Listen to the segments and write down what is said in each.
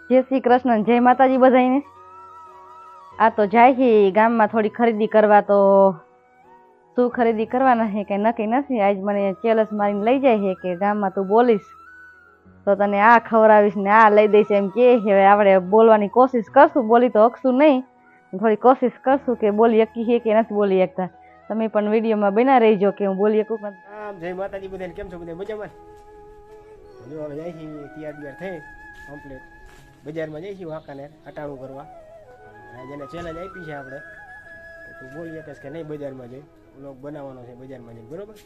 જય શ્રી કૃષ્ણ, જય માતાજી બધાને। આ તો જાય છે ગામમાં થોડી ખરીદી કરવા, તો શું ખરીદી કરવાના છે કઈ નક્કી નથી। આજ મને ચેલેન્જ મારીને લઈ જાય છે કે ગામમાં તું બોલીશ તો તને આ ખવડાવીશ ને આ લઈ દઈશ એમ કે છે। હવે આપણે બોલવાની કોશિશ કરશું, બોલી તો શકશું નહીં, થોડી કોશિશ કરશું કે બોલી શકી છે કે નથી બોલી શકતા। તમે પણ વિડીયોમાં બના રહેજો કે હું બોલી શકું કે જય માતાજી બધાને, કેમ છો બધા મજામાં? જો હવે જાય છે તૈયાર બિયાર થઈ કમ્પ્લીટ બજારમાં જઈશું વાંકાનેર અટાણું કરવા। જેને ચેલેન્જ આપી છે આપણે કે તું બોલી શકીશ કે નહીં બજારમાં જઈ વ્લોગ બનાવવાનો છે બજારમાં જઈને, બરોબર?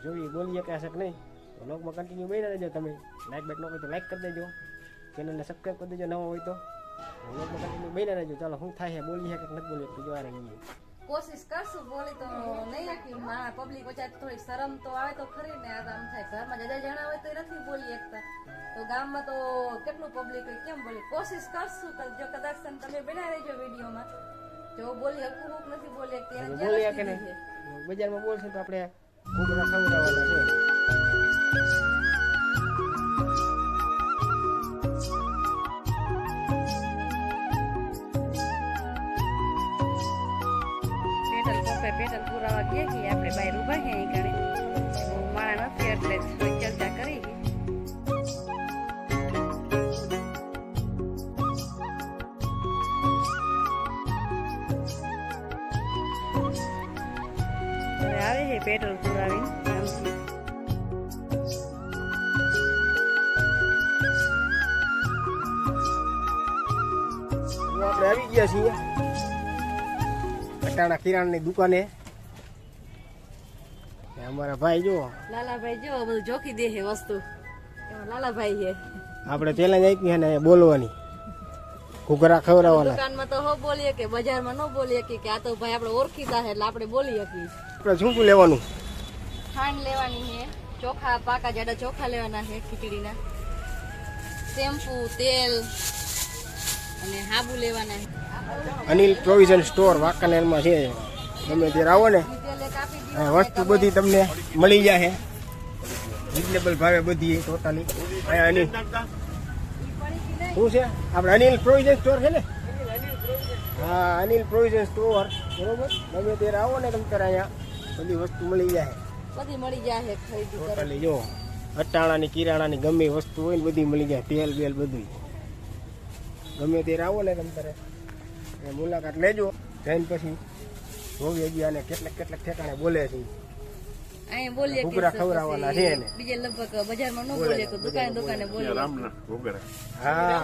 જોઈએ બોલી શકાશે કે નહીં, તો વ્લોગમાં કન્ટિન્યુ બની રહેજો। તમે લાઈક બેક ન હોય તો લાઈક કરી દેજો, ચેનલને સબસ્ક્રાઈબ કરી દેજો નવો હોય તો। વ્લોગમાં કન્ટિન્યુ બની રહેજો। ચાલો શું થાય છે, બોલી શકે કે નથી બોલી શકતું, જોવા રહીએ। કોશિશ કરશું, બોલી તો નહીં રાખી માં પબ્લિક વચ્ચે થોડી શરમ તો આવે તો ખરી ને। આ આમ થાય ઘરમાં જજા જણા હોય તો નથી બોલી શકતા, તો ગામમાં તો કેટલું પબ્લિક હોય, કેમ બોલી? કોશિશ કરશું, જો કદાચ તમે બના રહેજો વિડીયોમાં, જો બોલી શકું હું નથી બોલી શકતી એને બોલી શકે ને બજારમાં બોલશે તો આપણે ઘૂઘરા ખવડાવવાના છે। પેટલ પુરાવા ગયા છીએ આપણે, બહાર ઉભા છે અહીં કારણે માણા નથી એટલે થોડી ચર્ચા કરી। આવે છે પેટ્રોલ પુરાવી આપણે આવી ગયા છીએ અટાણા કિરાણાની દુકાને। અમારા ભાઈ જો લાલાભાઈ જો બધું જોખી દે છે વસ્તુ, એમાં લાલાભાઈ છે। આપણે ચેલેન્જ આપી છે ને બોલવાની, ઘૂઘરા ખવડાવવાના। દુકાનમાં તો હો બોલીએ કે બજારમાં ન બોલીએ કે આ તો ભાઈ આપણે ઓળખીતા છે એટલે આપણે બોલી શકીએ। આપણે શું શું લેવાનું? ખાંડ લેવાની છે, ચોખા પાકા જાડા ચોખા લેવાના છે ખીચડીના, શેમ્પુ, તેલ અને હાબુ લેવાના છે। અનિલ પ્રોવિઝન સ્ટોર વાંકાનેરમાં છે, તમે ત્યારે આવો ને વસ્તુ બધી તમને મળી જાય, રિઝનેબલ ભાવે બધી ટોટલી। અનિલ શું છે આપણે અનિલ પ્રોવિઝન સ્ટોર છે ને? હા, અનિલ પ્રોવિઝન સ્ટોર, બરોબર? તમે ત્યારે આવો ને તમે ત્યારે અહીંયા બધી વસ્તુ મળી જાય, બધી મળી જાય ખરીદી ટોટલી। જો અટાણાની કિરાણાની ગમે વસ્તુ હોય ને બધી મળી જાય, તેલ બેલ બધું ગમે ત્યારે આવો ને તમે ત્યારે મુલાકાત લેજો। જઈને પછી જોવી હજી આને કેટલાક ઠેકાણે બોલે છે, અહીં બોલીએ ઘૂઘરા ખવડાવવાના છે ને બીજે લગભગ બજારમાં ન બોલે તો દુકાને બોલે। હા,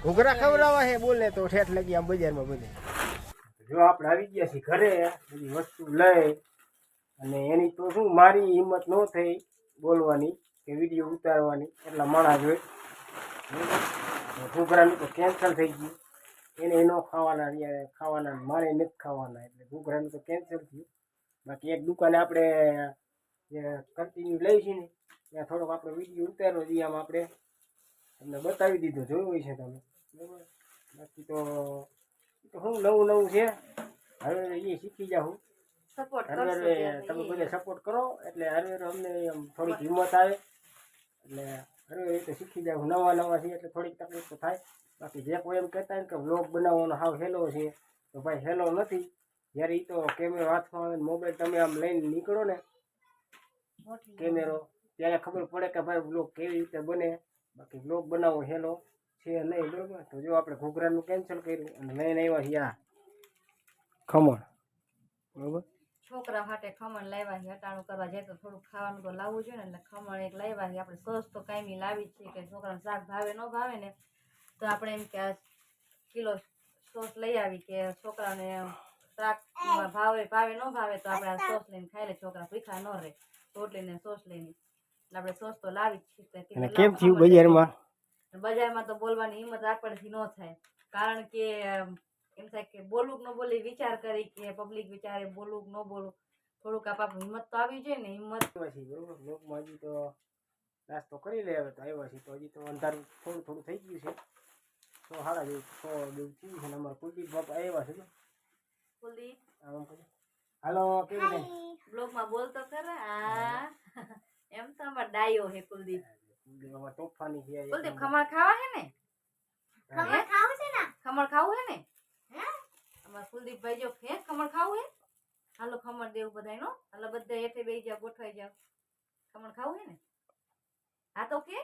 ઘૂઘરા ખવડાવવા છે બોલે તો ઠેઠ લગી આમ બજારમાં બધે। જો આપણે આવી ગયા છીએ ઘરે, બધી વસ્તુ લઈ, અને એની તો શું મારી હિંમત ન થઈ બોલવાની કે વિડીયો ઉતારવાની, એટલા માણસ હોય। ઘૂઘરાનું તો કેન્સલ થઈ ગયું, એને ન ખાવાના મારે નથી ખાવાના, એટલે ઘૂઘરાનું તો કેન્સલ થયું। બાકી એક દુકાને આપણે જે કન્ટિન્યુ લઈ છીએ ને ત્યાં થોડોક આપણે વિડીયો ઉતાર્યો છે, આમાં આપણે તમને બતાવી દીધો, જોયું હોય છે તમે, બરાબર? બાકી તો શું નવું છે, હવે એ શીખી જાઉં। હવે તમે બધા સપોર્ટ કરો એટલે હવે અમને થોડીક હિંમત આવે, એટલે હવે તો શીખી જાવ। નવા છે એટલે થોડીક તકલીફ તો થાય। બાકી જે કોઈ એમ કહેતા હોય કે વ્લોગ બનાવવાનો હાવ હેલો છે, તો ભાઈ હેલો નથી। જ્યારે એ તો કેમેરો હાથમાં આવે, મોબાઈલ તમે આમ લઈને નીકળો ને કેમેરો, ત્યારે ખબર પડે કે ભાઈ વ્લોગ કેવી રીતે બને। બાકી વ્લોગ બનાવવો હેલો છે નહીં, બરોબર? તો જો આપણે ઘૂઘરાનું કેન્સલ કર્યું અને લઈને આવ્યા છીએ આ ખમણ, બરોબર? છોકરા માટે ખમણ લાવ્યા છે, અટાણું કરવા જાય તો થોડુંક ખાવાનું તો લાવવું જોઈએ ને, એટલે ખમણ એક લાવ્યા છે। આપણે સોસ તો કાયમી લાવી છે કે છોકરાને શાક ભાવે ન ભાવે ને તો આપણે એમ કે કિલો સોસ લઈ આવી કે છોકરાને શાક ભાવે ન ભાવે તો આપણે આ સોસ લઈને ખાઈ લે, છોકરા ભૂખા ન રહે, રોટલીને સોસ લઈને। એટલે આપણે સોસ તો લાવી જ છીએ। કેમ થયું બજારમાં તો બોલવાની હિંમત આપણથી ન થાય, કારણ કે એમ થાય કે બોલવું ન બોલી વિચાર કરી કે પબ્લિક વિચારે બોલવું ન બોલવું, થોડુંક આપણે હિંમત તો આવી જોઈએ ને। હિંમત બરોબર, હજી તો નાસ્તો કરી લે, હવે તો આવ્યા છીએ તો હજી તો અંધારું થોડું થઈ ગયું છે, 6:30 જેવું થયું છે। અમારા કુલદીપ બાપા આવ્યા છે, કુલદીપ હાલો કેવી બ્લોગમાં બોલતો ખરા, એમ તો અમાર ડાયો હે કુલદીપ। તોફાની છે, કુલદીપ ખમણ ખાવા હે ને? ખબર ખાવું છે ને ખમણ ખાવું હે ને હે અમારા કુલદીપભાઈ જો હે ખમણ ખાવું હે હાલો ખમણ દેવું બધાયનો હાલો બધા હેઠે બેસી જાવ ગોઠવાઈ જાવ ખમણ ખાવું હે ને હા તો કે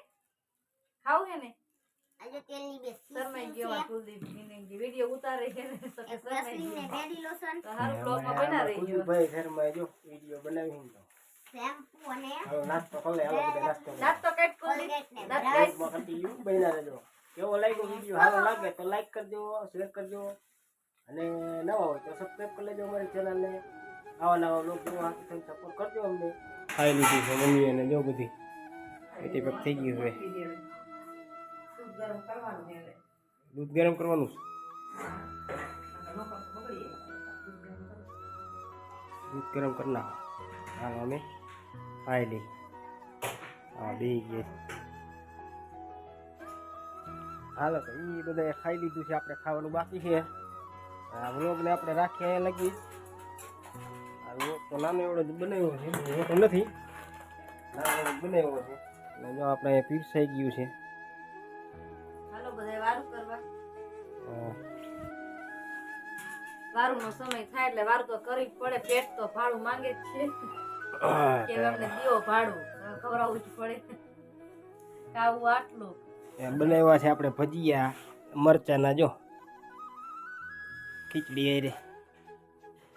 ખાવું હે ને આજે તેલની બે શરમાઈ ગયો અમારા કુલદીપ જે વિડીયો ઉતારે છે ને તો કે શરમાઈ રસલીને ગયો બેડી લોશન તો હારું બ્લોગમાં બના રહી ગયો ભાઈ ઘરમાં જો વિડીયો બનાવી તો શેમ્પુ અને હાલો નાસ્તો કરી લે હાલો બધા નાસ્તો કરી લે. દાંત તો કાઢ કુલદીપ કોલગેટ ને દાંત બ્રશ. કાઢ. માં કન્ટિન્યુ બન્યા રહેજો કેવો લાગ્યો વિડીયો સારો લાગે તો લાઈક કરજો શેર કરજો અને નવા હોય તો સબસ્ક્રાઇબ કરી લેજો અમારી ચેનલને આવા નવા લોક જોવા હાથે સપોર્ટ કરજો અમને ખાઈ લીધી છે મમ્મી અને જો બધી પેટી પેક થઈ ગયું હવે દૂધ ગરમ કરવાનું છે હવે. દૂધ ગરમ કરવાનું છે નોકર બગડી દૂધ ગરમ કરી નાખો હાલ અમે ખાઈ લઈ હા બે ગઈ હાલો તો એ બધા ખાઈ લીધું છે આપણે ખાવાનું બાકી છે આ વ્લોગને આપણે રાખીએ અહીંયા લગી આ વ્લોગ તો નાનો એવડો જ બનાવ્યો છે મોટો નથી નાનો એવડો જ બનાવ્યો છે અને જો આપણે અહીંયા પીરસાઈ ગયું છે હાલો બધા વારું કરવા હા. વારુંનો સમય થાય એટલે વારું તો કરવી જ પડે પેટ તો ભાડું માંગે જ છે કે અમને દીવો ભાડું ખવડાવવું જ પડે આવું આટલું એ બનાવ્યા છે આપણે ભજીયા મરચાના જો ખીચડી એ રે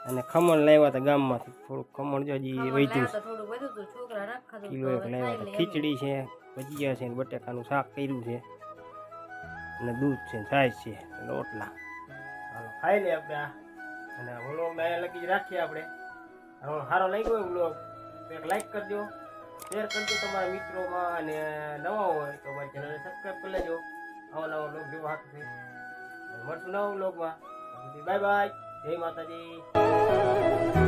અને ખમણ લાવ્યા હતા ગામમાંથી થોડુંક ખમણ જો હજી ખમણ વૈતું લાવ્યા તો થોડું વધ્યું હતું છોકરા રાખા કિલો એક લાવ્યા હતા ખીચડી છે ભજીયા છે ને બટેકાનું શાક કર્યું છે અને દૂધ છે ને છાશ છે અને રોટલા હાલો ખાઈ લે આપણે આ અને વ્લોગ અહીંયા લગી જ રાખીએ આપણે હવે સારો લાગ્યો હોય વ્લોગ તો એક લાઈક કરજો શેર કરજો તમારા મિત્રોમાં અને નવા હોય તો મારી ચેનલને સબસ્ક્રાઈબ કરી લેજો આવા નવા વ્લોગ જોવા હાથથી મળશું નવા વ્લોગમાં બાય બાય જય માતાજી